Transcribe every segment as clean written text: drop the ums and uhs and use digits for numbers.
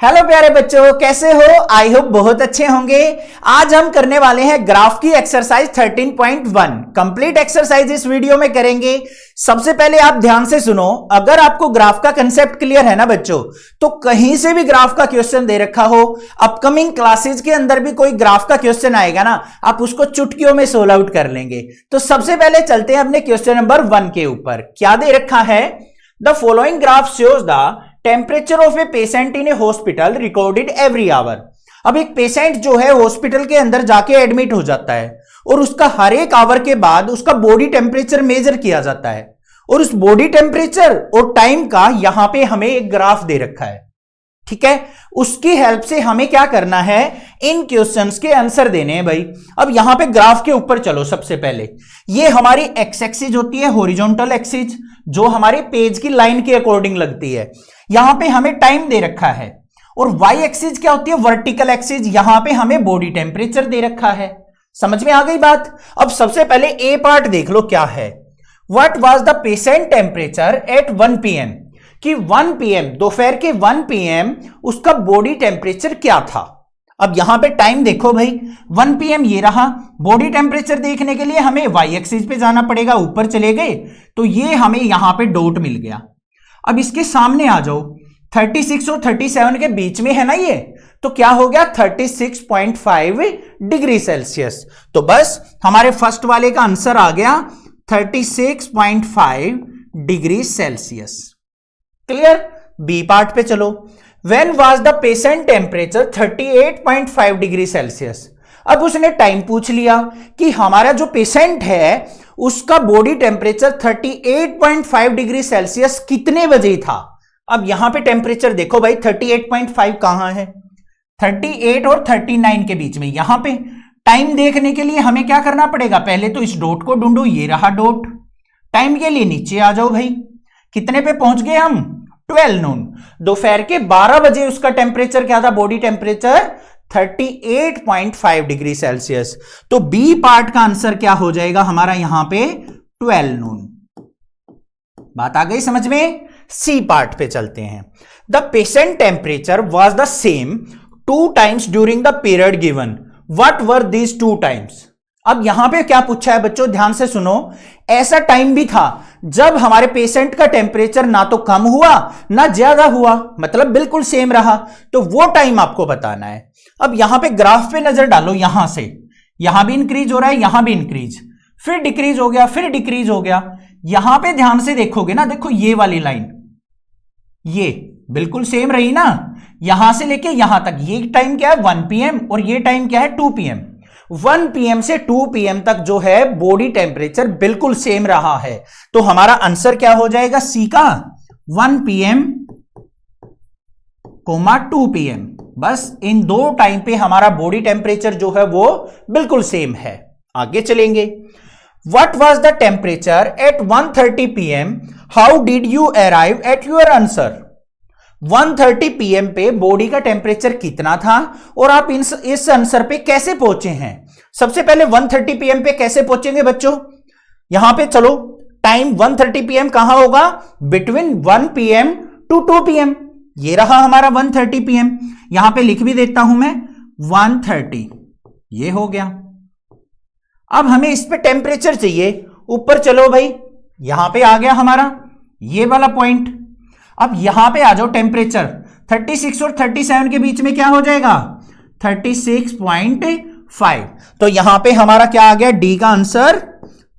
Hello प्यारे बच्चों, कैसे हो? आई होप बहुत अच्छे होंगे। आज हम करने वाले हैं ग्राफ की एक्सरसाइज 13.1 कंप्लीट एक्सरसाइज इस वीडियो में करेंगे। सबसे पहले आप ध्यान से सुनो। अगर आपको ग्राफ का कंसेप्ट क्लियर है ना बच्चों, तो कहीं से भी ग्राफ का क्वेश्चन दे रखा हो, अपकमिंग क्लासेज के अंदर भी कोई ग्राफ का क्वेश्चन आएगा ना, आप उसको चुटकियों में सोल्व आउट कर लेंगे। तो सबसे पहले चलते हैं अपने क्वेश्चन नंबर 1 के ऊपर। क्या दे रखा है? The following graph shows the temperature of a patient in A hospital recorded every hour. अब एक पेशेंट जो है हॉस्पिटल के अंदर जाके एडमिट हो जाता है और उसका हर एक आवर के बाद उसका बॉडी टेम्परेचर मेजर किया जाता है, और उस बॉडी टेम्परेचर और टाइम का यहां पे हमें एक ग्राफ दे रखा है। ठीक है, उसकी हेल्प से हमें क्या करना है, इन क्वेश्चंस के आंसर देने हैं भाई। अब यहां पे ग्राफ के ऊपर चलो। सबसे पहले ये हमारी एक्स एक्सिस होती है, हॉरिजॉन्टल एक्सिस, जो हमारे पेज की लाइन के अकॉर्डिंग लगती है। यहां पे हमें टाइम दे रखा है। और वाई एक्सिस क्या होती है? Vertical axis. यहां पे हमें बॉडी टेम्परेचर दे रखा है। समझ में आ गई बात? अब सबसे पहले ए पार्ट देख लो क्या है। What was the patient temperature at 1 PM, कि 1 PM दोपहर के 1 PM उसका बॉडी टेम्परेचर क्या था। अब यहां पे टाइम देखो भाई, 1 PM ये रहा। बॉडी टेम्परेचर देखने के लिए हमें वाई एक्सिस पे जाना पड़ेगा, ऊपर चले गए तो ये हमें यहां पे डॉट मिल गया। अब इसके सामने आ जाओ, 36 और 37 के बीच में है ना ये, तो क्या हो गया 36.5 डिग्री सेल्सियस। तो बस हमारे फर्स्ट वाले का आंसर आ गया 36.5 degree Celsius. Clear? B part पे चलो। When was the patient temperature 38.5 degree Celsius. अब उसने टाइम पूछ लिया कि हमारा जो पेशेंट है उसका बॉडी टेम्परेचर 38.5 डिग्री सेल्सियस कितने बजे था। अब यहां पे टेम्परेचर देखो भाई, 38.5 कहां है? 38 और 39 के बीच में। यहां पे टाइम देखने के लिए हमें क्या करना पड़ेगा? पहले तो इस डॉट को ढूंढो, ये रहा डॉट। टाइम के लिए नीचे आ जाओ भाई। कितने पे पहुंच गए हम? 12 नून। दोपहर के 12 बजे उसका टेम्परेचर क्या था? Body temperature 38.5 degree Celsius. तो बी पार्ट का आंसर क्या हो जाएगा हमारा यहां पे? 12 नून। बात आ गई समझ में? सी पार्ट पे चलते हैं। The patient temperature was the same 2 times during the period given. What were these 2 times? अब यहां पे क्या पूछा है बच्चों, ध्यान से सुनो। ऐसा टाइम भी था जब हमारे पेशेंट का टेम्परेचर ना तो कम हुआ ना ज्यादा हुआ, मतलब बिल्कुल सेम रहा। तो वो टाइम आपको बताना है। अब यहां पे ग्राफ पे नजर डालो, यहां से यहां भी इंक्रीज हो रहा है, यहां भी इंक्रीज, फिर डिक्रीज हो गया, फिर डिक्रीज हो गया। यहां पे ध्यान से देखोगे ना, देखो ये वाली लाइन ये बिल्कुल सेम रही ना, यहां से लेके यहां तक। ये टाइम क्या है? 1 PM, और ये टाइम क्या है? 2 PM। 1 PM से 2 PM तक जो है बॉडी टेम्परेचर बिल्कुल सेम रहा है। तो हमारा आंसर क्या हो जाएगा सी का? 1 PM, 2 PM। बस इन दो टाइम पे हमारा बॉडी टेम्परेचर जो है वो बिल्कुल सेम है। आगे चलेंगे। What was the temperature at 1:30 PM? How did you arrive at your answer? 1:30 PM पे बॉडी का टेम्परेचर कितना था और आप इस आंसर पे कैसे पहुंचे हैं? सबसे पहले 1:30 PM पे कैसे पहुंचेंगे बच्चों? यहां पे चलो, टाइम 1:30 PM कहां होगा? Between 1 PM to 2 PM। ये रहा हमारा 1:30 PM। यहां पे लिख भी देता हूं मैं 1:30, ये हो गया। अब हमें इस पे टेम्परेचर चाहिए। ऊपर चलो भाई, यहां पे आ गया हमारा ये वाला पॉइंट। अब यहां पे आ जाओ, टेम्परेचर 36 और 37 के बीच में क्या हो जाएगा? 36.5। तो यहां पे हमारा क्या आ गया? डी का आंसर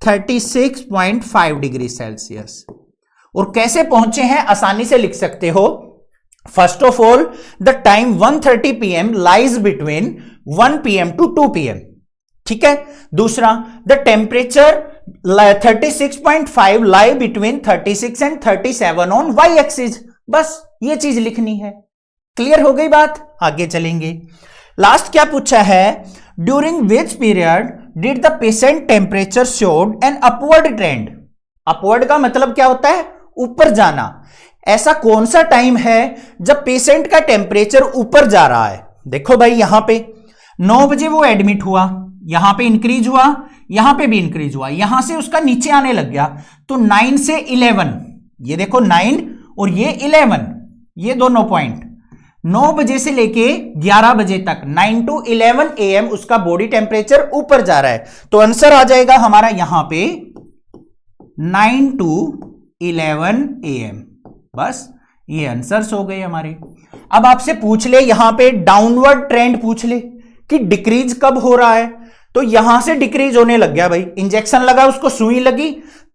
36.5 डिग्री सेल्सियस। और कैसे पहुंचे हैं आसानी से लिख सकते हो। First of all, the time 1:30 PM lies between 1 PM to 2 PM। ठीक है। दूसरा, the temperature 36.5 lie between 36 and 37 on Y axis. बस ये चीज लिखनी है। क्लियर हो गई बात? आगे चलेंगे। लास्ट क्या पूछा है? During which period did the patient temperature showed an upward trend. Upward का मतलब क्या होता है? ऊपर जाना। ऐसा कौन सा टाइम है जब पेशेंट का टेम्परेचर ऊपर जा रहा है? देखो भाई, यहां पे 9 बजे वो एडमिट हुआ, यहां पे इंक्रीज हुआ, यहां पे भी इंक्रीज हुआ, यहां से उसका नीचे आने लग गया। तो 9 से 11, ये देखो 9 और ये 11, ये दोनों पॉइंट 9 बजे से लेके 11 बजे तक 9 to 11 AM उसका बॉडी टेम्परेचर ऊपर जा रहा है। तो आंसर आ जाएगा हमारा यहां पे 9 to 11 AM। बस ये आंसर्स हो गए हमारे। अब आपसे पूछ ले यहां पे डाउनवर्ड ट्रेंड पूछ ले कि डिक्रीज कब हो रहा है, तो यहां से डिक्रीज होने लग गया भाई। इंजेक्शन लगा, उसको सुई लगी,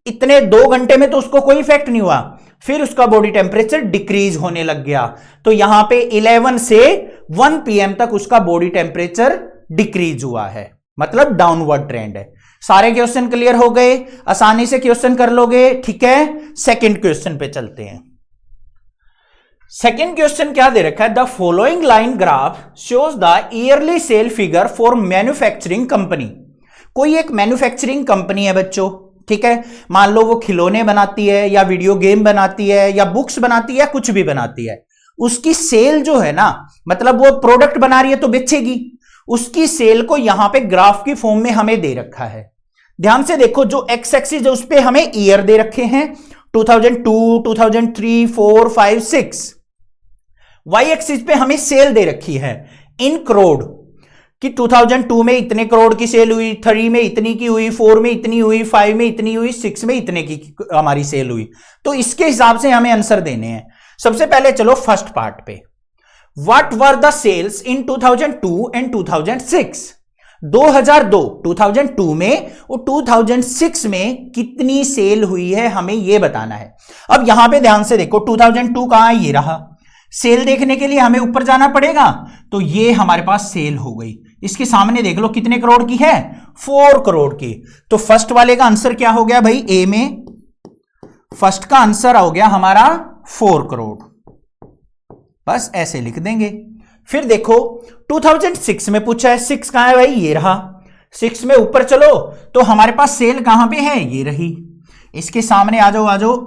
इतने 2 घंटे में तो उसको कोई इफेक्ट नहीं हुआ, फिर उसका बॉडी टेम्परेचर डिक्रीज होने लग गया। तो यहां पे 11 से 1 PM तक उसका बॉडी टेम्परेचर डिक्रीज हुआ है, मतलब डाउनवर्ड ट्रेंड है। सारे क्वेश्चन क्लियर हो गए, आसानी से क्वेश्चन कर लोगे, ठीक है। सेकंड क्वेश्चन पे चलते हैं। सेकंड क्वेश्चन क्या दे रखा है, the following line graph shows the yearly sale figure for manufacturing company. कोई एक मैन्युफैक्चरिंग कंपनी है बच्चों, ठीक है, मान लो वो खिलौने बनाती है या वीडियो गेम बनाती है या बुक्स बनाती है, कुछ भी बनाती है। उसकी सेल जो है ना, मतलब वो प्रोडक्ट बना रही है तो बेचेगी, उसकी सेल को यहां पे ग्राफ की फॉर्म में हमें दे रखा है। ध्यान से देखो, जो एक्स एक्सिस उस पे हमें ईयर दे रखे हैं 2002, 2003, 4, 5, 6। वाई एक्सिस पे हमें सेल दे रखी है इन करोड़ कि 2002 में इतने करोड़ की सेल हुई, 3 में इतनी की हुई, 4 में इतनी हुई, 5 में इतनी हुई, 6 में इतने की हमारी सेल हुई। तो इसके हिसाब से हमें आंसर देने हैं। सबसे पहले चलो फर्स्ट पार्ट पे, what were the sales in 2002 and 2006। 2002 में और 2006 में कितनी सेल हुई है, हमें यह बताना है। अब यहां पे ध्यान से देखो, 2002 कहां है, ये रहा। सेल देखने के लिए हमें ऊपर जाना पड़ेगा, तो ये हमारे पास सेल हो गई। इसके सामने देख लो कितने करोड़ की है, 4 करोड़ की। तो फर्स्ट वाले का आंसर क्या हो गया भाई, ए में फर्स्ट का आंसर हो गया हमारा 4 करोड़। बस ऐसे लिख देंगे। फिर देखो 2006 में पूछा है, 6 कहां है भाई, ये रहा। 6 में ऊपर चलो तो हमारे पास सेल कहां पे है, ये रही। इसके सामने आ जाओ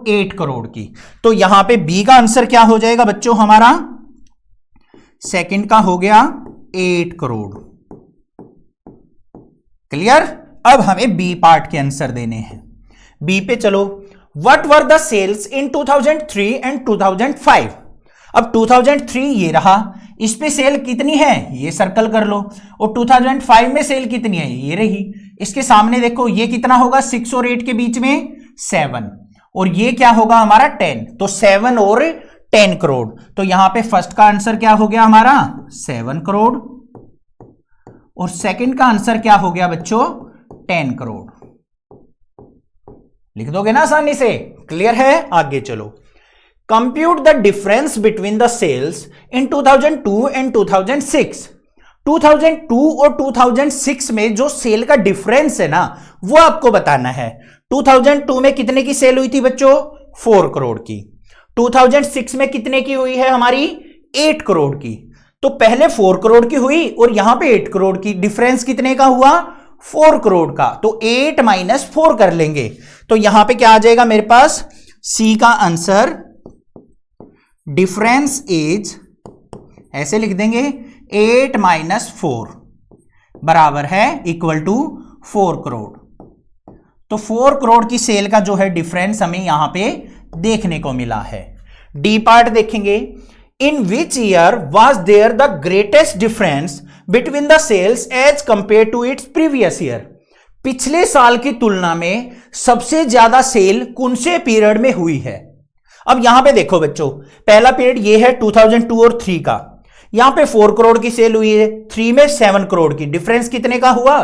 8 करोड़ की। तो यहां पे बी का आंसर क्या हो जाएगा बच्चों, हमारा सेकंड का हो गया 8 करोड़। क्लियर। अब हमें बी पार्ट के आंसर देने हैं। बी पे चलो, what were the sales in 2003 and 2005। अब 2003 ये रहा, इस पे सेल कितनी है, ये सर्कल कर लो। और 2005 में सेल कितनी है, ये रही। इसके सामने देखो ये कितना होगा, 6 और 8 के बीच में 7, और ये क्या होगा हमारा 10। तो 7 और 10 करोड़। तो यहां पे फर्स्ट का आंसर क्या हो गया हमारा 7 करोड़, और सेकंड का आंसर क्या हो गया बच्चों 10 करोड़। लिख दोगे ना आसानी से, क्लियर है। आगे चलो, compute the difference between the sales in 2002 and 2006। 2002 और 2006 में जो सेल का डिफरेंस है ना, वो आपको बताना है। 2002 में कितने की सेल हुई थी बच्चों, 4 करोड़ की। 2006 में कितने की हुई है हमारी, 8 करोड़ की। तो पहले 4 करोड़ की हुई और यहां पे 8 करोड़ की, डिफरेंस कितने का हुआ, 4 करोड़ का। तो 8 - 4 कर लेंगे, तो यहां पे क्या आ जाएगा मेरे पास, सी का आंसर डिफरेंस इज, ऐसे लिख देंगे 8 - 4 बराबर है इक्वल टू 4 करोड़। तो 4 करोड़ की सेल का जो है डिफरेंस हमें यहां पे देखने को मिला है। डी पार्ट देखेंगे, in which year was there the greatest difference between the sales as compare to its previous year. पिछले साल की तुलना में सबसे ज्यादा सेल कौन से पीरियड में हुई है। अब यहां पे देखो बच्चों, पहला पीरियड ये है 2002 और 3 का। यहां पे 4 करोड़ की सेल हुई है, 3 में 7 करोड़ की, डिफरेंस कितने का हुआ,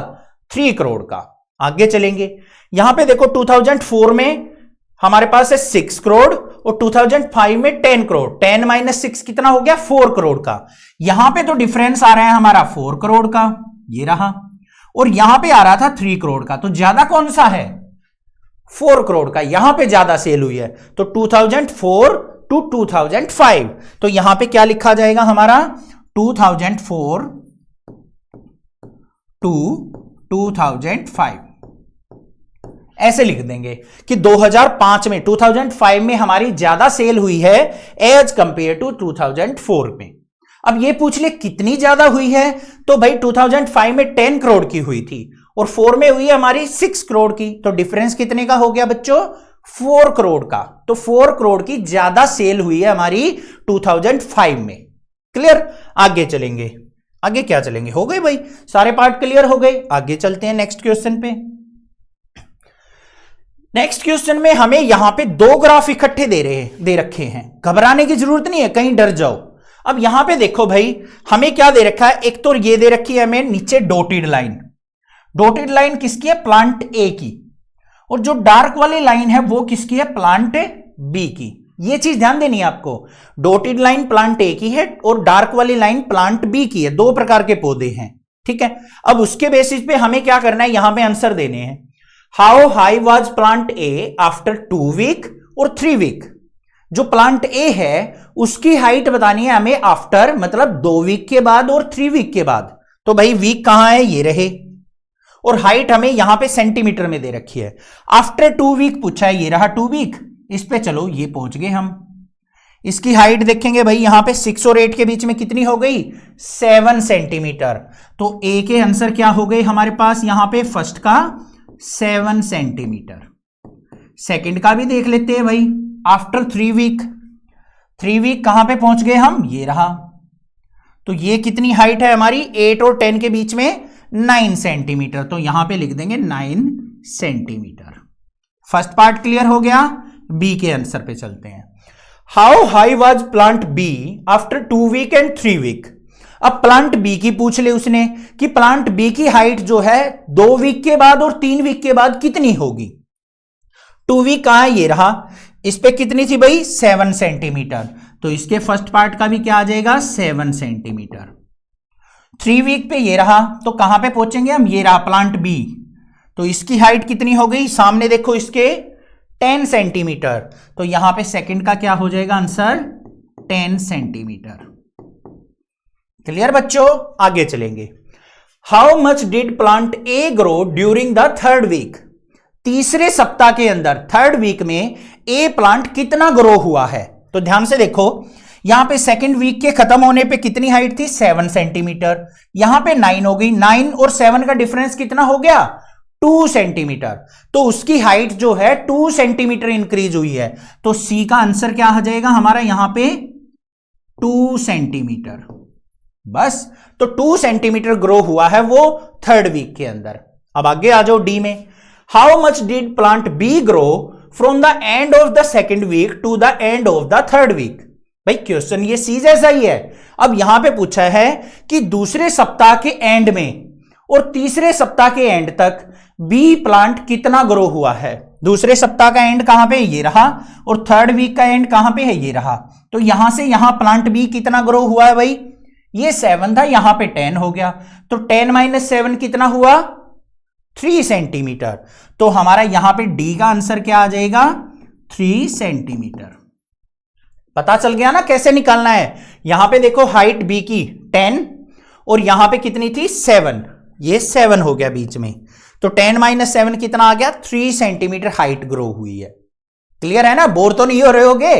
3 करोड़ का। आगे चलेंगे, यहां पे देखो 2004 में हमारे पास है 6 करोड़ और 2005 में 10 करोड़। 10 - 6 कितना हो गया, 4 करोड़ का। यहां पे तो डिफरेंस आ रहा है हमारा 4 करोड़ का, ये रहा। और यहां पे आ रहा था 3 करोड़ का। तो ज्यादा कौन सा है, 4 करोड़ का, यहां पे ज्यादा सेल हुई है। तो 2004 to 2005। तो यहां पे क्या लिखा जाएगा हमारा, 2004 to 2005 ऐसे लिख देंगे कि 2005 में हमारी ज्यादा सेल हुई है एज कंपेयर टू 2004 में। अब ये पूछ ले कितनी ज्यादा हुई है, तो भाई 2005 में 10 करोड़ की हुई थी और 4 में हुई है हमारी 6 करोड़ की। तो डिफरेंस कितने का हो गया बच्चों, 4 करोड़ का। तो 4 करोड़ की ज्यादा सेल हुई है हमारी 2005 में। क्लियर? आगे चलेंगे, आगे क्या चलेंगे, हो गए भाई सारे पार्ट क्लियर हो गए। आगे चलते हैं नेक्स्ट क्वेश्चन पे। नेक्स्ट क्वेश्चन में हमें यहां पे दो ग्राफ इकट्ठे दे रखे हैं, घबराने की जरूरत नहीं है, कहीं डर जाओ। अब यहां पे देखो भाई हमें क्या दे रखा है, एक तो ये दे रखी है हमें नीचे डॉटेड लाइन। डॉटेड लाइन किसकी है, प्लांट ए की, और जो डार्क वाली लाइन है वो किसकी है, प्लांट बी की। ये चीज ध्यान देनी है आपको, डॉटेड लाइन प्लांट ए की है और डार्क वाली लाइन प्लांट बी की है, दो प्रकार के पौधे हैं, ठीक है। अब उसके बेसिस पे हमें क्या करना है, यहां पे आंसर देने हैं। How high was plant A after 2 week और 3 वीक। जो प्लांट ए है उसकी हाइट बतानी है हमें आफ्टर, मतलब 2 वीक के बाद और 3 वीक के बाद। तो भाई वीक कहां है, ये रहे, और हाइट हमें यहां पे सेंटीमीटर में दे रखी है। आफ्टर 2 वीक पूछा है, ये रहा 2 वीक, इस पे चलो ये पहुंच गए हम। इसकी हाइट देखेंगे भाई यहां पे 6 और 8 के बीच में कितनी हो गई, 7 सेंटीमीटर। तो ए के आंसर क्या हो गए हमारे पास यहां पे, फर्स्ट का 7 सेंटीमीटर, सेकंड का भी देख लेते हैं भाई। आफ्टर 3 वीक, 3 वीक कहां पे पहुंच गए हम, ये रहा। तो ये कितनी हाइट है हमारी, 8 और 10 के बीच में 9 सेंटीमीटर। तो यहां पे लिख देंगे 9 सेंटीमीटर। फर्स्ट पार्ट क्लियर हो गया। बी के आंसर पे चलते हैं। How high was plant B after 2 week and 3 week. अब प्लांट बी की पूछ ले उसने कि प्लांट बी की हाइट जो है 2 वीक के बाद और 3 वीक के बाद कितनी होगी। 2 वीक कहां है, ये रहा, इस पे कितनी थी भाई, 7 सेंटीमीटर। तो इसके फर्स्ट पार्ट का भी क्या आ जाएगा, 7 सेंटीमीटर। 3 वीक पे ये रहा, तो कहां पे पहुंचेंगे हम, ये रहा प्लांट बी। तो इसकी हाइट कितनी हो गई, सामने देखो इसके 10 सेंटीमीटर। तो यहां पे सेकंड का क्या हो जाएगा आंसर, 10 सेंटीमीटर। क्लियर बच्चों? आगे चलेंगे। How much did plant A grow during the 3rd week. तीसरे सप्ताह के अंदर, 3rd वीक में ए प्लांट कितना ग्रो हुआ है। तो ध्यान से देखो, यहां पे 2nd वीक के खत्म होने पे कितनी हाइट थी, 7 सेंटीमीटर। यहां पे 9 हो गई, 9 और 7 का डिफरेंस कितना हो गया, 2 सेंटीमीटर। तो उसकी हाइट जो है 2 सेंटीमीटर इंक्रीज हुई है। तो सी का आंसर क्या आ जाएगा हमारा यहां पे, 2 सेंटीमीटर। बस, तो 2 सेंटीमीटर ग्रो हुआ है वो 3rd वीक के अंदर। अब आगे आ जाओ डी में। How much did plant B grow from the end of the 2nd week to the end of the 3rd week. भाई क्वेश्चन ये सी जैसा ही है। अब यहां पे पूछा है कि दूसरे सप्ताह के एंड में और तीसरे सप्ताह के एंड तक बी प्लांट कितना ग्रो हुआ है। दूसरे सप्ताह का एंड कहां पे, ये रहा, और 3rd वीक का एंड कहां पे है, ये रहा। तो यहां से यहां प्लांट बी कितना ग्रो हुआ है भाई, ये 7 था, यहां पे 10 हो गया। तो 10 - 7 कितना हुआ, 3 सेंटीमीटर। तो हमारा यहां पे डी का आंसर क्या आ जाएगा, 3 सेंटीमीटर। पता चल गया ना कैसे निकालना है। यहां पे देखो हाइट बी की 10 और यहां पे कितनी थी, 7, ये 7 हो गया बीच में। तो 10 - 7 कितना आ गया, 3 सेंटीमीटर हाइट ग्रो हुई है। क्लियर है ना, बोर तो नहीं हो रहे होगे,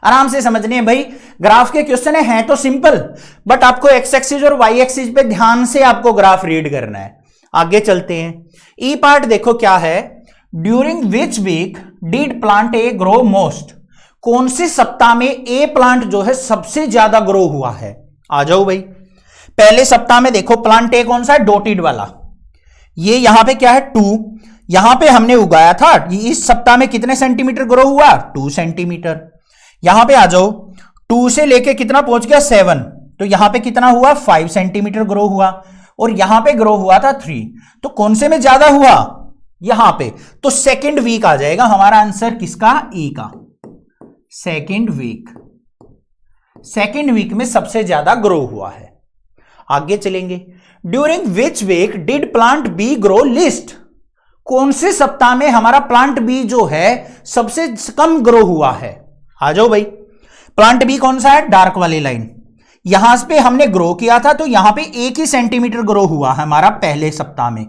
आराम से समझने हैं भाई। ग्राफ के क्वेश्चन है तो सिंपल, बट आपको एक्स एक्सिस और वाई एक्सिस पे ध्यान से आपको ग्राफ रीड करना है। आगे चलते हैं। ई पार्ट देखो क्या है, during which week did plant A grow most. कौन से सप्ताह में ए प्लांट जो है सबसे ज्यादा ग्रो हुआ है। आ जाओ भाई, पहले सप्ताह में देखो प्लांट ए कौन सा है, डॉटेड वाला। ये यहां पे क्या है, 2, यहां पे हमने उगाया था। इस सप्ताह में कितने सेंटीमीटर ग्रो हुआ, 2 सेंटीमीटर। यहां पे आ जाओ, 2 से लेके कितना पहुंच गया, 7। तो यहां पे कितना हुआ, 5 सेंटीमीटर ग्रो हुआ, और यहां पे ग्रो हुआ था 3। तो कौन से में ज्यादा हुआ, यहां पे। तो 2nd वीक आ जाएगा हमारा आंसर किसका, ई का। 2nd वीक, 2nd वीक में सबसे ज्यादा ग्रो हुआ है। आगे चलेंगे। During which week did plant B grow least. कौन से सप्ताह में हमारा प्लांट बी जो है सबसे कम ग्रो हुआ है। आ जाओ भाई, प्लांट बी कौन सा है, डार्क वाली लाइन। यहां पे हमने ग्रो किया था, तो यहां पे 1 ही सेंटीमीटर ग्रो हुआ है हमारा पहले सप्ताह में।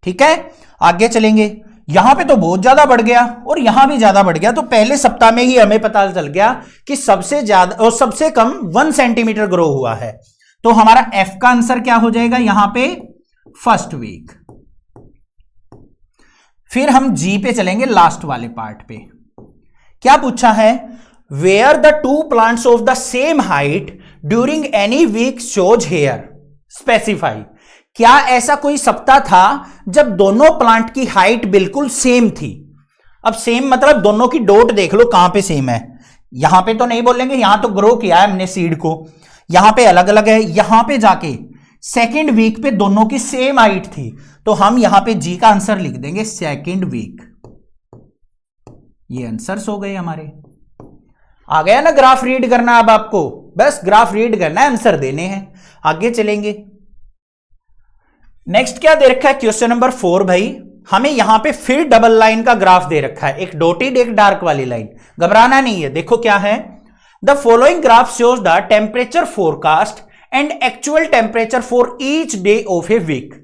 ठीक है, आगे चलेंगे। यहां पे तो बहुत ज्यादा बढ़ गया और यहां भी ज्यादा बढ़ गया। तो पहले सप्ताह में ही हमें पता चल गया कि सबसे ज्यादा और सबसे कम 1 सेंटीमीटर ग्रो हुआ है। तो हमारा एफ का आंसर क्या हो जाएगा यहां पे, 1st वीक। फिर हम जी पे चलेंगे, लास्ट वाले पार्ट पे। क्या पूछा है, were the 2 plants of the same height during any week shows here specify. क्या ऐसा कोई सप्ताह था जब दोनों प्लांट की हाइट बिल्कुल सेम थी? अब सेम मतलब दोनों की डोट देख लो कहां पे सेम है। यहां पे तो नहीं बोलेंगे, यहां तो ग्रो किया है हमने सीड को, यहां पे अलग अलग है। यहां पे जाके सेकेंड वीक पे दोनों की सेम हाइट थी, तो हम यहां पे जी का आंसर लिख देंगे सेकेंड वीक। ये आंसर्स हो गए हमारे। आ गया ना ग्राफ रीड करना? अब आपको बस ग्राफ रीड करना है, आंसर देने हैं। आगे चलेंगे। नेक्स्ट क्या दे रखा है? क्वेश्चन नंबर 4 भाई, हमें यहां पे फिर डबल लाइन का ग्राफ दे रखा है, एक डॉटेड एक डार्क वाली लाइन। घबराना नहीं है। देखो क्या है, the following graph shows the temperature forecast and actual temperature for each day of a week.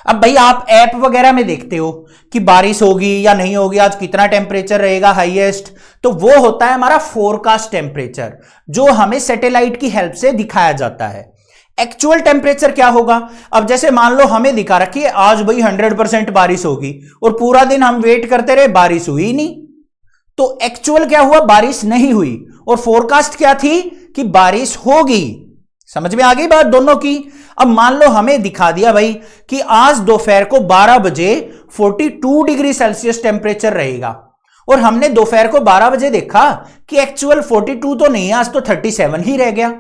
अब भाई आप ऐप वगैरह में देखते हो कि बारिश होगी या नहीं होगी, आज कितना टेम्परेचर रहेगा हाईएस्ट, तो वो होता है हमारा फोरकास्ट टेम्परेचर, जो हमें सैटेलाइट की हेल्प से दिखाया जाता है। एक्चुअल टेम्परेचर क्या होगा? अब जैसे मान लो हमें दिखा रखी है आज भाई 100% बारिश होगी, और पूरा दिन हम वेट करते रहे, बारिश हुई नहीं, तो एक्चुअल क्या हुआ? बारिश नहीं हुई। और फोरकास्ट क्या थी? कि बारिश होगी। समझ में आ गई बात दोनों की? अब मान लो हमें दिखा दिया भाई कि आज दोपहर को 12 बजे 42 डिग्री सेल्सियस टेम्परेचर रहेगा, और हमने दोपहर को 12 बजे देखा कि एक्चुअल 42 तो नहीं है, आज तो 37 ही रह गया।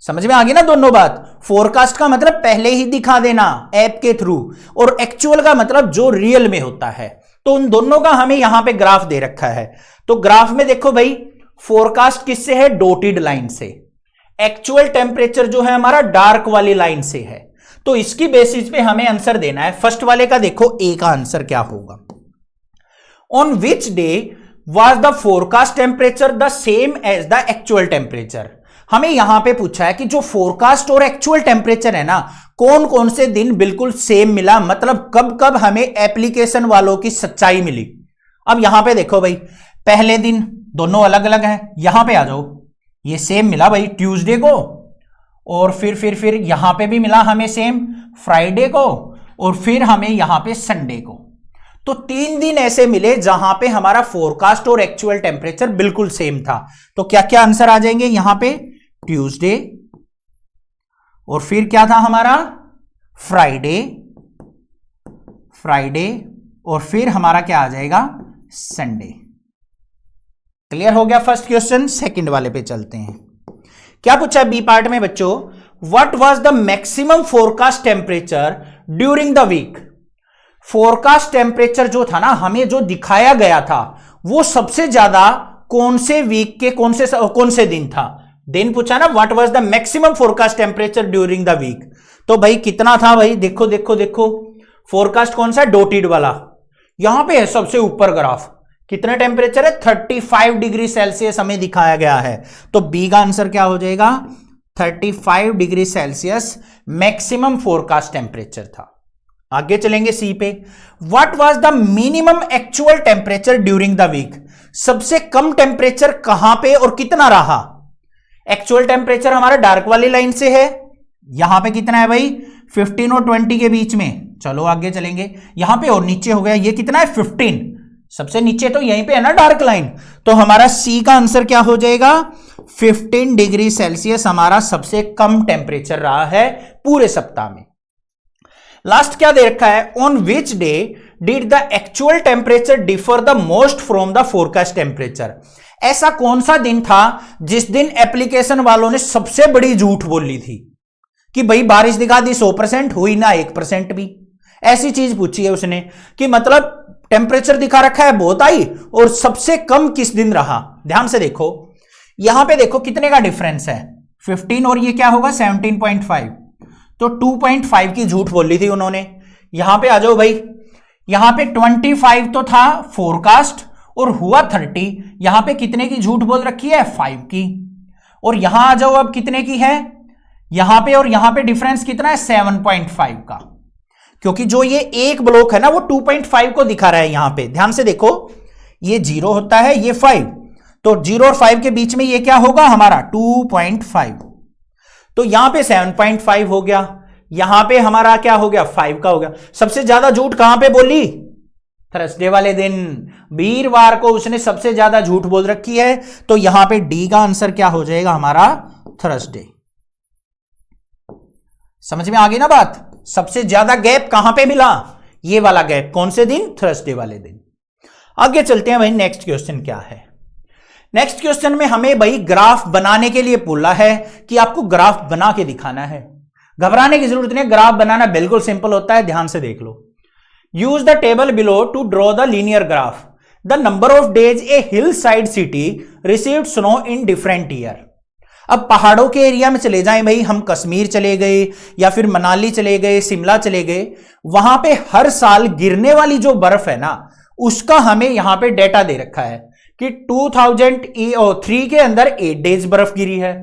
समझ में आ गई ना दोनों बात? फोरकास्ट का मतलब पहले ही दिखा देना ऐप के थ्रू, और एक्चुअल का मतलब जो रियल में होता है। तो उन दोनों का हमें यहां पे ग्राफ दे रखा है। तो ग्राफ में देखो भाई, फोरकास्ट किससे है? डॉटेड लाइन से। एक्चुअल टेम्परेचर जो है हमारा डार्क वाली लाइन से है। तो इसकी बेसिस पे हमें आंसर देना है। फर्स्ट वाले का देखो, ए का आंसर क्या होगा? On which day was the forecast temperature the same as the actual temperature. हमें यहां पे पूछा है कि जो फोरकास्ट और एक्चुअल टेम्परेचर है ना, कौन कौन से दिन बिल्कुल सेम मिला, मतलब कब कब हमें एप्लीकेशन वालों की सच्चाई मिली। अब यहां पे देखो भाई, पहले दिन दोनों अलग अलग हैं। यहां पे आ जाओ, ये सेम मिला भाई ट्यूसडे को, और फिर यहां पे भी मिला हमें सेम फ्राइडे को, और फिर हमें यहां पे संडे को। तो 3 दिन ऐसे मिले जहां पे हमारा फोरकास्ट और एक्चुअल टेम्परेचर बिल्कुल सेम था। तो क्या क्या आंसर आ जाएंगे यहां पे? ट्यूसडे, और फिर क्या था हमारा? फ्राइडे, और फिर हमारा क्या आ जाएगा? संडे। क्लियर हो गया फर्स्ट क्वेश्चन। सेकंड वाले पे चलते हैं। क्या पूछा है बी पार्ट में बच्चों? What was the maximum forecast temperature during the week. Forecast temperature जो था ना, हमें जो दिखाया गया था, वो सबसे ज्यादा कौन से वीक के कौन से दिन था? दिन पूछा ना, what was the maximum forecast temperature during the week. तो भाई कितना था भाई? देखो देखो देखो, फोरकास्ट कौन सा? डॉटेड वाला। यहां पे है सबसे ऊपर ग्राफ, कितना टेम्परेचर है? 35 डिग्री सेल्सियस हमें दिखाया गया है। तो बी का आंसर क्या हो जाएगा? 35 degree Celsius maximum forecast temperature था। आगे चलेंगे सी पे। What was the minimum actual temperature during the week. सबसे कम टेम्परेचर कहां पे और कितना रहा? एक्चुअल टेम्परेचर हमारा डार्क वाली लाइन से है, यहां पे कितना है भाई? 15 और 20 के बीच में। चलो आगे चलेंगे, यहां पे और नीचे हो गया, ये कितना है? 15। सबसे नीचे तो यहीं पे है ना डार्क लाइन। तो हमारा सी का आंसर क्या हो जाएगा? 15 डिग्री सेल्सियस हमारा सबसे कम टेम्परेचर रहा है पूरे सप्ताह में। लास्ट क्या दे रखा है? On which day did the actual temperature differ the most from the forecast temperature. ऐसा कौन सा दिन था जिस दिन एप्लीकेशन वालों ने सबसे बड़ी झूठ बोली थी कि भाई बारिश दिखा दी 100%, हुई ना 1% भी। ऐसी चीज पूछी है उसने कि मतलब टेम्परेचर दिखा रखा है बहुत आई, और सबसे कम किस दिन रहा। ध्यान से देखो, यहां पे देखो कितने का डिफरेंस है? 15 और ये क्या होगा? 17.5। तो 2.5 की झूठ बोली थी उन्होंने। यहां पे आ जाओ भाई, यहां पे 25 तो था फोरकास्ट और हुआ 30। यहां पे कितने की झूठ बोल रखी है? 5 की। और यहां आ जाओ, अब कितने की है यहां पे, और यहां पे डिफरेंस कितना है? 7.5 का। क्योंकि जो ये एक ब्लॉक है ना, वो 2.5 को दिखा रहा है। यहां पे ध्यान से देखो, ये 0 होता है, ये 5, तो 0 और 5 के बीच में ये क्या होगा हमारा? 2.5। तो यहां पे 7.5 हो गया, यहां पे हमारा क्या हो गया? 5 का हो गया। सबसे ज्यादा झूठ कहां पे बोली? थर्सडे वाले दिन, वीरवार को उसने सबसे ज्यादा झूठ बोल रखी है। तो यहां पे डी का आंसर क्या हो जाएगा हमारा? थर्सडे। समझ में आ गई ना बात? सबसे ज्यादा गैप कहां पे मिला? ये वाला गैप। कौन से दिन? थर्सडे वाले दिन। आगे चलते हैं भाई, नेक्स्ट क्वेश्चन क्या है। नेक्स्ट क्वेश्चन में हमें भाई ग्राफ बनाने के लिए बोला है कि आपको ग्राफ बना के दिखाना है। घबराने की जरूरत नहीं है, ग्राफ बनाना बिल्कुल सिंपल होता है, ध्यान से देख लो। Use the table below to draw the linear graph. The number of days a hill side city received snow in different year. अब पहाड़ों के एरिया में चले जाएं भाई, हम कश्मीर चले गए या फिर मनाली चले गए, शिमला चले गए, वहां पे हर साल गिरने वाली जो बर्फ है ना, उसका हमें यहां पे डेटा दे रखा है कि 2003 के अंदर 8 डेज बर्फ गिरी है,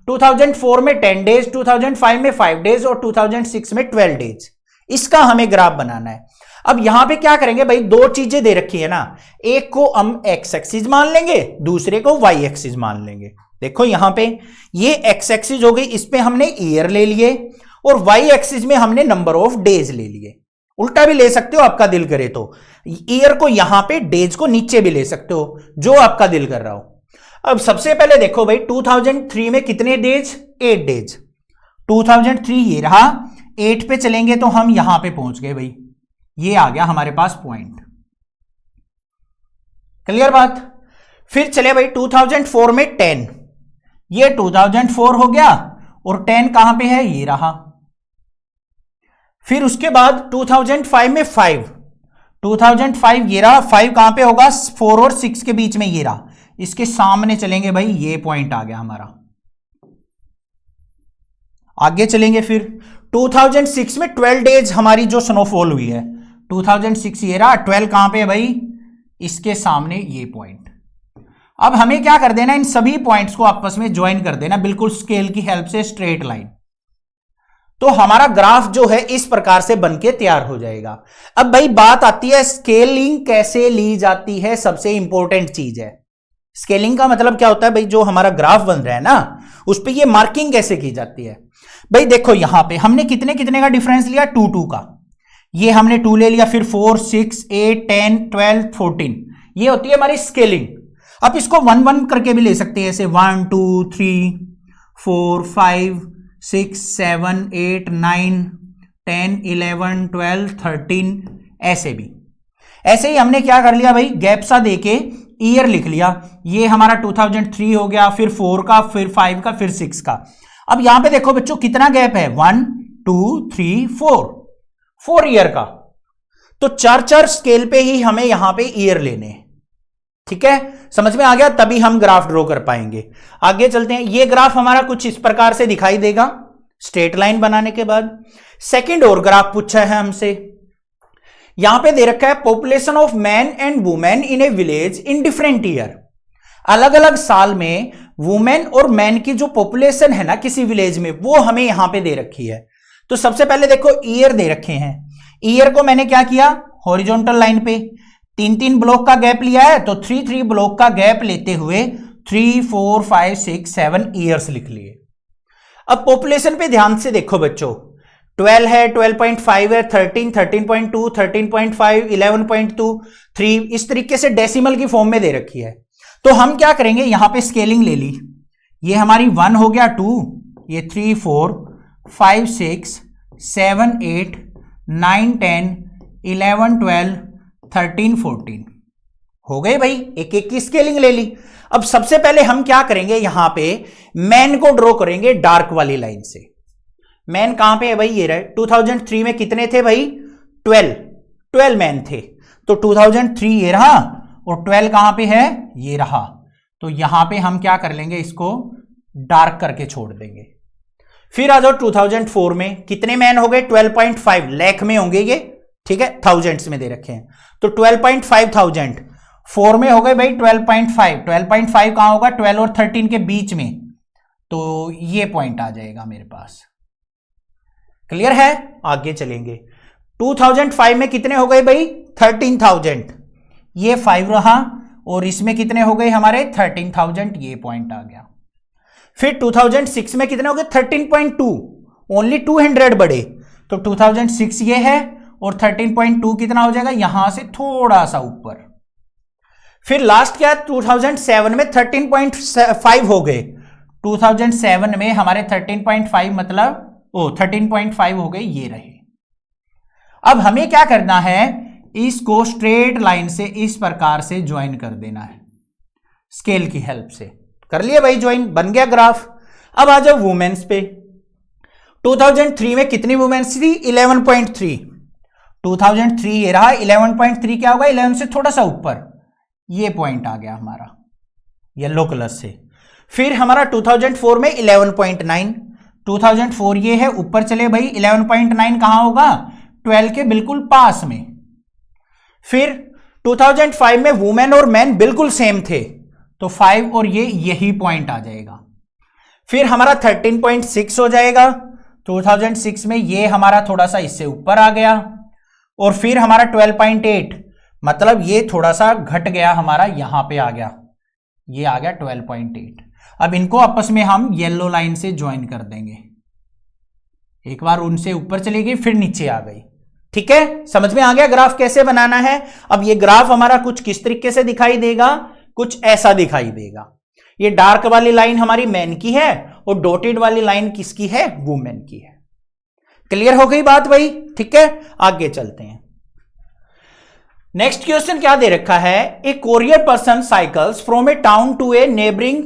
2004 में 10 डेज, 2005 में 5 डेज और 2006 में 12 डेज। इसका हमें ग्राफ बनाना है। अब यहां पे क्या करेंगे भाई, दो चीजें दे रखी है ना, एक को हम एक्स एक्सिस मान लेंगे, दूसरे को वाई एक्सिस मान लेंगे। देखो यहां पे ये एक्स एक्सिस हो गई, इस पे हमने ईयर ले लिए और वाई एक्सिस में हमने नंबर ऑफ डेज ले लिए। उल्टा भी ले सकते हो आपका दिल करे तो, ईयर को यहां पे, डेज को नीचे भी ले सकते हो, जो आपका दिल कर रहा हो। अब सबसे पहले देखो भाई 2003 में कितने डेज? 8 डेज। 2003 ये रहा, 8 पे चलेंगे तो हम यहां पे पहुंच गए भाई, ये आ गया हमारे पास पॉइंट। क्लियर बात? फिर चले भाई 2004 में 10, ये 2004 हो गया और 10 कहां पे है? ये रहा। फिर उसके बाद 2005 में 5, 2005 ये रहा, 5 कहां पे होगा? 4 और 6 के बीच में ये रहा, इसके सामने चलेंगे भाई, ये पॉइंट आ गया हमारा। आगे चलेंगे फिर 2006 में 12 डेज हमारी जो स्नोफॉल हुई है, 2006 ये रहा, 12 कहां पे है भाई? इसके सामने ये पॉइंट। अब हमें क्या कर देना, इन सभी पॉइंट्स को आपस में ज्वाइन कर देना, बिल्कुल स्केल की हेल्प से स्ट्रेट लाइन। तो हमारा ग्राफ जो है इस प्रकार से बनके तैयार हो जाएगा। अब भाई बात आती है स्केलिंग कैसे ली जाती है, सबसे इंपॉर्टेंट चीज है। स्केलिंग का मतलब क्या होता है भाई, जो हमारा ग्राफ बन रहा है ना, उस पर ये मार्किंग कैसे की जाती है। भाई देखो यहां पे हमने कितने कितने का डिफरेंस लिया? 2 2 का, ये हमने 2 ले लिया, फिर 4 6 8 10 12 14, ये होती है हमारी स्केलिंग। अब इसको 1 1 करके भी ले सकते हैं, ऐसे 1 2 3 4 5 6 7 8 9 10 11 12 13, ऐसे भी। ऐसे ही हमने क्या कर लिया भाई, गैप सा देके ईयर लिख लिया, ये हमारा 2003 हो गया, फिर 4 का, फिर 5 का, फिर 6 का। अब यहां पे देखो बच्चों कितना गैप है, 1 2 3 4 ईयर का। तो 4 स्केल पे ही हमें यहां पे ईयर लेने हैं। ठीक है, समझ में आ गया? तभी हम ग्राफ ड्रॉ कर पाएंगे। आगे चलते हैं। ये ग्राफ हमारा कुछ इस प्रकार से दिखाई देगा स्ट्रेट लाइन बनाने के बाद। सेकंड और ग्राफ पूछा है हमसे, यहां पे दे रखा है population of man and women in A village in different year. अलग अलग साल में वुमेन और मैन की जो पॉपुलेशन है ना किसी विलेज में, वो हमें यहां पे दे रखी है। तो सबसे पहले देखो ईयर दे रखे हैं, ईयर को मैंने क्या किया, हॉरिजॉन्टल लाइन पे 3 ब्लॉक का गैप लिया है, तो 3 ब्लॉक का गैप लेते हुए 3 4 5 6 7 ईयर्स लिख लिए। अब पॉपुलेशन पे ध्यान से देखो बच्चों, 12 है, 12.5 है, 13 13.2 13.5 11.2 3, इस तरीके से डेसिमल की फॉर्म में दे रखी है। तो हम क्या करेंगे, यहां पे स्केलिंग ले ली, ये हमारी 1 हो गया, 2, ये 3 4 5 6 7 8 9 10 11 12 13 14 हो गए भाई, एक एक की स्केलिंग ले ली। अब सबसे पहले हम क्या करेंगे, यहां पे मैन को ड्रॉ करेंगे डार्क वाली लाइन से। मैन कहां पे है भाई, ये रहे। 2003 में कितने थे भाई, 12 मैन थे। तो 2003 ये रहा और 12 कहां पे है, ये रहा। तो यहां पे हम क्या कर लेंगे, इसको डार्क करके छोड़ देंगे। फिर आ जाओ 2004 में कितने मैन हो गए, 12.5 लाख में होंगे ये, ठीक है, थाउजेंड्स में दे रखे हैं। तो 12.5 थाउजेंड 4 में हो गए भाई 12.5 कहां होगा, 12 और 13 के बीच में। तो ये पॉइंट आ जाएगा मेरे पास। क्लियर है? आगे चलेंगे। 2005 में कितने हो गए भाई, 13,000, ये 5 रहा और इसमें कितने हो गए हमारे 13,000, ये पॉइंट आ गया। फिर 2006 में कितने हो गए, 13.2, ओनली 200 बढ़े। तो 2006 ये है और 13.2 कितना हो जाएगा, यहां से थोड़ा सा ऊपर। फिर लास्ट क्या, 2007 में 13.5 हो गए, 2007 में हमारे 13.5 मतलब 13.5 हो गए, ये रहे। अब हमें क्या करना है, इसको स्ट्रेट लाइन से इस प्रकार से ज्वाइन कर देना है, स्केल की हेल्प से। कर लिया भाई ज्वाइन, बन गया ग्राफ। अब आ जाओ वुमेन्स पे। 2003 में कितनी वुमेन्स थी? 11.3। 2003 ये रहा, 11.3 क्या होगा? 11 से थोड़ा सा ऊपर, ये पॉइंट आ गया हमारा येलो कलर से। फिर हमारा 2004 में 11.9, 2004 ये है, ऊपर चले भाई। 11.9 कहां होगा? 12 के बिल्कुल पास में। फिर 2005 में वुमेन और मैन बिल्कुल सेम थे, तो 5 और ये यही पॉइंट आ जाएगा। फिर हमारा 13.6 हो जाएगा 2006 में, ये हमारा थोड़ा सा इससे ऊपर आ गया। और फिर हमारा 12.8 मतलब ये थोड़ा सा घट गया हमारा, यहां पे आ गया, ये आ गया 12.8। अब इनको आपस में हम येलो लाइन से ज्वाइन कर देंगे। एक बार उनसे ऊपर चली गई, फिर नीचे आ गई। ठीक है, समझ में आ गया ग्राफ कैसे बनाना है। अब ये ग्राफ हमारा कुछ किस तरीके से दिखाई देगा, कुछ ऐसा दिखाई देगा। ये डार्क वाली लाइन हमारी मैन की है और डॉटेड वाली लाइन किसकी है? वुमेन की है। क्लियर हो गई बात भाई? ठीक है, आगे चलते हैं। नेक्स्ट क्वेश्चन क्या दे रखा है? A courier person cycles from a town to a neighbouring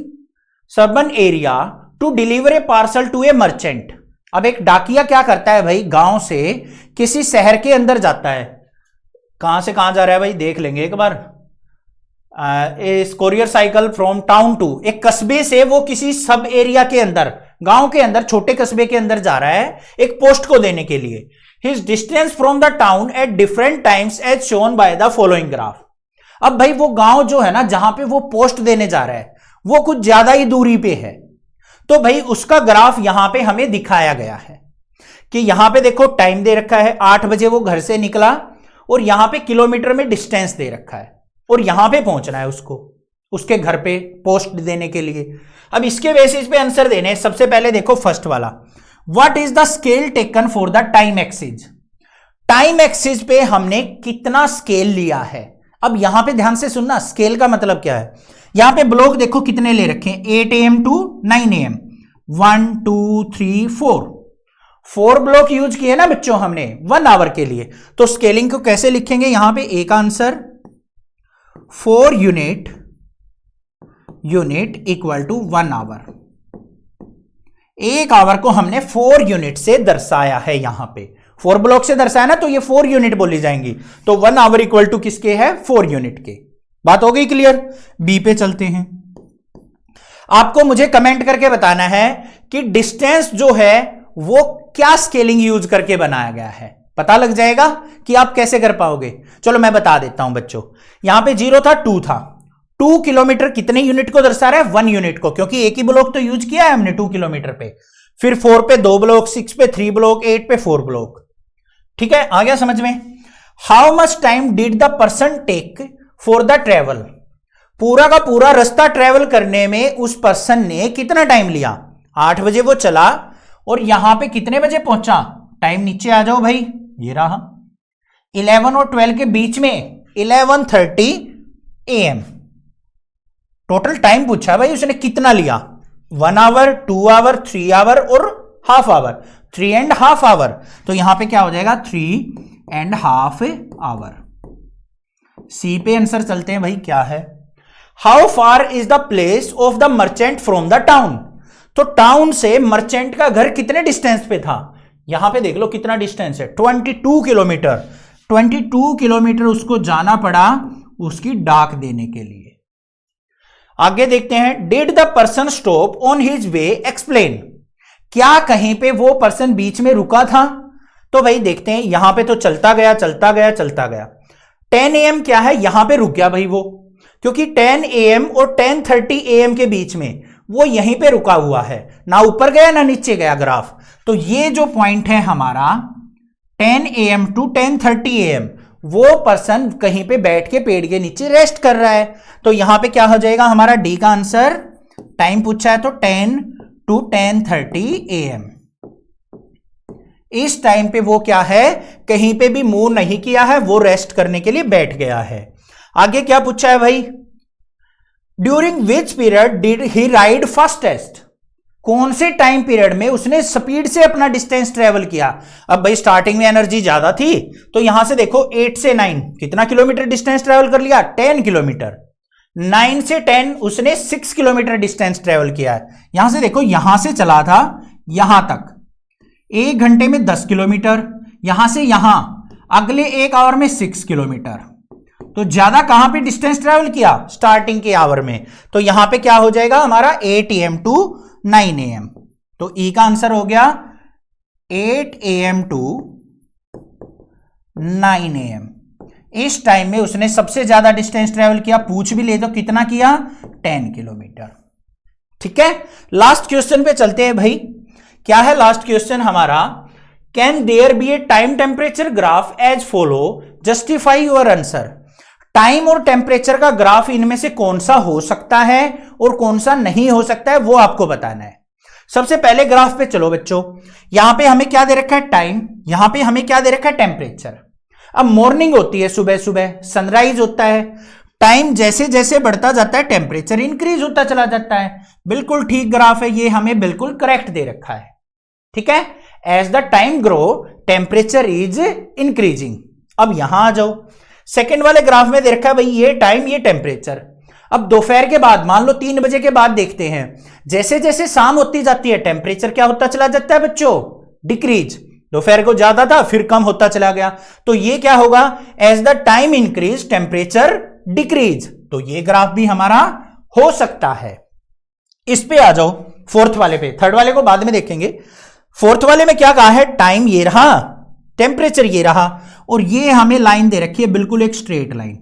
suburban area to deliver a parcel to a merchant. अब एक डाकिया क्या करता है भाई, गांव से किसी शहर के अंदर जाता है। कहां से कहां जा रहा है भाई, देख लेंगे एक बार। इस courier cycle from town to, एक कस्बे से वो किसी सब एरिया के अंदर, गांव के अंदर, छोटे कस्बे के अंदर जा रहा है एक पोस्ट को देने के लिए। His distance from the town at different times as shown by the following graph. अब भाई वो गांव जो है ना, जहां पे वो पोस्ट देने जा रहा है, वो कुछ ज्यादा ही दूरी पे है, तो भाई उसका ग्राफ यहां पे हमें दिखाया गया है कि यहां पे देखो टाइम दे रखा है, 8 बजे वो घर से निकला, और यहां पे किलोमीटर में डिस्टेंस दे रखा है, और यहां पे पहुंचना है उसको, उसके घर पे पोस्ट देने के लिए। अब इसके बेसिस पे आंसर देने। सबसे पहले देखो फर्स्ट वाला, what is the scale taken for the time axis. Time axis पे हमने कितना स्केल लिया है। अब यहां पे ध्यान से सुनना, स्केल का मतलब क्या है। यहां पे ब्लॉक देखो कितने ले रखे हैं, 8 AM to 9 AM, 1 2 3 4 block use किए ना बच्चों हमने 1 आवर के लिए। तो स्केलिंग को कैसे लिखेंगे, यहां पे एक answer 4 unit equal to 1 hour. 1 hour को हमने 4 यूनिट से दर्शाया है, यहां पे 4 ब्लॉक से दर्शाया ना, तो ये 4 यूनिट बोली जाएंगी। तो 1 आवर इक्वल टू किसके है? 4 यूनिट के। बात हो गई क्लियर। बी पे चलते हैं। आपको मुझे कमेंट करके बताना है कि डिस्टेंस जो है वो क्या स्केलिंग यूज करके बनाया गया है। पता लग जाएगा कि आप कैसे कर पाओगे। चलो मैं बता देता हूं बच्चों। यहां पे 0 था, 2 था। 2 किलोमीटर कितने यूनिट को दर्शा रहा है? 1 यूनिट को, क्योंकि एक ही ब्लॉक तो यूज किया है हमने 2 किलोमीटर पे। फिर 4 पे 2 ब्लॉक, 6 पे 3 ब्लॉक, 8 पे 4 ब्लॉक। ठीक है, आ गया समझ में। How much time did the person take for the travel. पूरा का पूरा रास्ता ट्रेवल करने में उस पर्सन ने कितना टाइम लिया। 8 बजे वो चला और यहां पे कितने बजे पहुंचा। टाइम नीचे आ जाओ भाई, ये रहा 11 और 12 के बीच में 11:30 AM। टोटल टाइम पूछा भाई उसने कितना लिया, 1 आवर, 2 आवर, 3 आवर और हाफ आवर, 3.5 आवर। तो यहां पे क्या हो जाएगा 3.5 आवर। सी पे आंसर चलते हैं भाई, क्या है। How far is the place of the merchant from the town. तो टाउन से मर्चेंट का घर कितने डिस्टेंस पे था, यहां पे देख लो कितना डिस्टेंस है, 22 किलोमीटर। 22 किलोमीटर उसको जाना पड़ा उसकी डाक देने के लिए। आगे देखते हैं, did the person stop on his way explain. क्या कहीं पे वो पर्सन बीच में रुका था। तो भाई देखते हैं, यहां पे तो चलता गया चलता गया चलता गया। 10 AM क्या है, यहां पे रुक गया भाई वो, क्योंकि 10 AM और 10:30 AM के बीच में वो यहीं पे रुका हुआ है, ना ऊपर गया ना नीचे गया ग्राफ। तो ये जो पॉइंट है हमारा 10 AM टू 10:30 AM, वो पर्सन कहीं पे बैठ के पेड़ के नीचे रेस्ट कर रहा है। तो यहां पे क्या हो जाएगा हमारा डी का आंसर। टाइम पूछा है तो 10 टू 10:30 AM। इस टाइम पे वो क्या है, कहीं पे भी मूव नहीं किया है, वो रेस्ट करने के लिए बैठ गया है। आगे क्या पूछा है भाई, during which period did he ride fastest. कौन से टाइम पीरियड में उसने स्पीड से अपना डिस्टेंस ट्रेवल किया। अब भाई स्टार्टिंग में एनर्जी ज्यादा थी, तो यहां से देखो 8 से 9 कितना किलोमीटर डिस्टेंस ट्रेवल कर लिया, 10 किलोमीटर। 9 से 10 उसने 6 किलोमीटर डिस्टेंस ट्रेवल किया है। यहां से देखो, यहां से चला था यहां तक 1 घंटे में 10 किलोमीटर, यहां से यहां अगले 1 आवर में 6 किलोमीटर। तो ज्यादा कहां पे डिस्टेंस ट्रेवल किया, स्टार्टिंग के आवर में। तो यहां पे क्या हो जाएगा हमारा 8 AM टू 9 AM। तो ई का आंसर हो गया 8 AM टू 9 AM। इस टाइम में उसने सबसे ज्यादा डिस्टेंस ट्रेवल किया। पूछ भी ले तो कितना किया, 10 किलोमीटर। ठीक है, लास्ट क्वेश्चन पे चलते हैं भाई। क्या है लास्ट क्वेश्चन हमारा, can there be a time temperature graph as follow, justify your answer. Time और टेम्परेचर का ग्राफ इनमें से कौन सा हो सकता है और कौन सा नहीं हो सकता है, वो आपको बताना है। सबसे पहले ग्राफ पे चलो बच्चों। यहां पे हमें क्या दे रखा है, टाइम। यहां पे हमें क्या दे रखा है, टेम्परेचर। अब मॉर्निंग होती है, सुबह सुबह सनराइज होता है। टाइम जैसे जैसे बढ़ता जाता है टेम्परेचर इंक्रीज होता चला जाता है। बिल्कुल ठीक ग्राफ है ये, हमें बिल्कुल करेक्ट दे रखा है। ठीक है, as the time grow temperature is increasing. अब यहां आ जाओ, सेकेंड वाले ग्राफ में दे रखा है भाई ये टाइम ये टेम्परेचर। अब दोपहर के बाद मान लो 3 बजे के बाद देखते हैं, जैसे जैसे शाम होती जाती है टेम्परेचर क्या होता चला जाता है बच्चों, डिक्रीज। दोपहर को ज्यादा था फिर कम होता चला गया। तो ये क्या होगा, as the time increase temperature decrease. तो ये ग्राफ भी हमारा हो सकता है। इस पे आ जाओ फोर्थ वाले पे, थर्ड वाले को बाद में देखेंगे। फोर्थ वाले में क्या कहा है, टाइम ये रहा, टेम्परेचर ये रहा, और ये हमें लाइन दे रखी है बिल्कुल एक स्ट्रेट लाइन।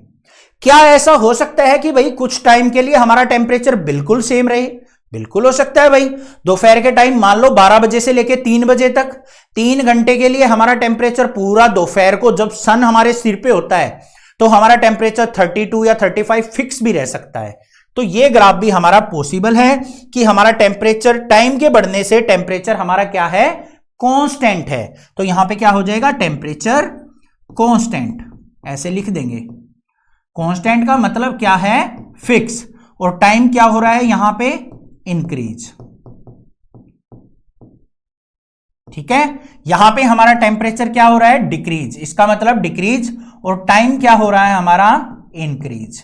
क्या ऐसा हो सकता है कि भाई कुछ टाइम के लिए हमारा टेम्परेचर बिल्कुल सेम रहे, बिल्कुल हो सकता है भाई। दोपहर के टाइम मान लो 12 बजे से लेके 3 बजे तक 3 घंटे के लिए हमारा टेम्परेचर पूरा दोपहर को जब सन हमारे सिर पे होता है तो हमारा टेम्परेचर 32 या 35 फिक्स भी रह सकता है। तो ये ग्राफ भी हमारा पॉसिबल है कि हमारा टेम्परेचर टाइम के बढ़ने से टेम्परेचर हमारा क्या है, कांस्टेंट है। तो यहां पे क्या हो जाएगा, टेम्परेचर कांस्टेंट, ऐसे लिख देंगे। कांस्टेंट का मतलब क्या है, फिक्स, और टाइम क्या हो रहा है यहां पे, इंक्रीज। ठीक है, यहां पे हमारा टेम्परेचर क्या हो रहा है, डिक्रीज, इसका मतलब डिक्रीज, और टाइम क्या हो रहा है हमारा, इंक्रीज।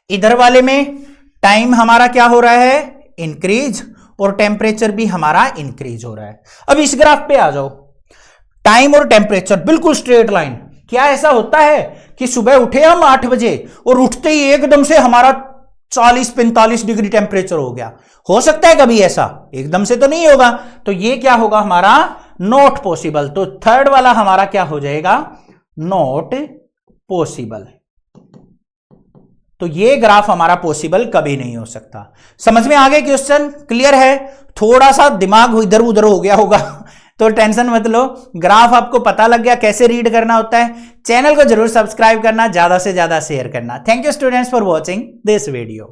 इधर वाले में टाइम हमारा क्या हो रहा है, इंक्रीज, और टेम्परेचर भी हमारा इंक्रीज हो रहा है। अब इस ग्राफ पे आ जाओ, टाइम और टेम्परेचर बिल्कुल स्ट्रेट लाइन। क्या ऐसा होता है कि सुबह उठे हम 8 बजे और उठते ही एकदम से हमारा 40-45 डिग्री टेम्परेचर हो गया, हो सकता है कभी ऐसा, एकदम से तो नहीं होगा। तो ये क्या होगा हमारा, नॉट पॉसिबल। तो थर्ड वाला हमारा क्या हो जाएगा, नॉट पॉसिबल। तो ये ग्राफ हमारा पॉसिबल कभी नहीं हो सकता। समझ में आ गए क्वेश्चन, क्लियर है। थोड़ा सा दिमाग इधर उधर हो गया होगा तो टेंशन मत लो, ग्राफ आपको पता लग गया कैसे रीड करना होता है। चैनल को जरूर सब्सक्राइब करना, ज्यादा से ज्यादा शेयर करना। Thank you students for watching this video.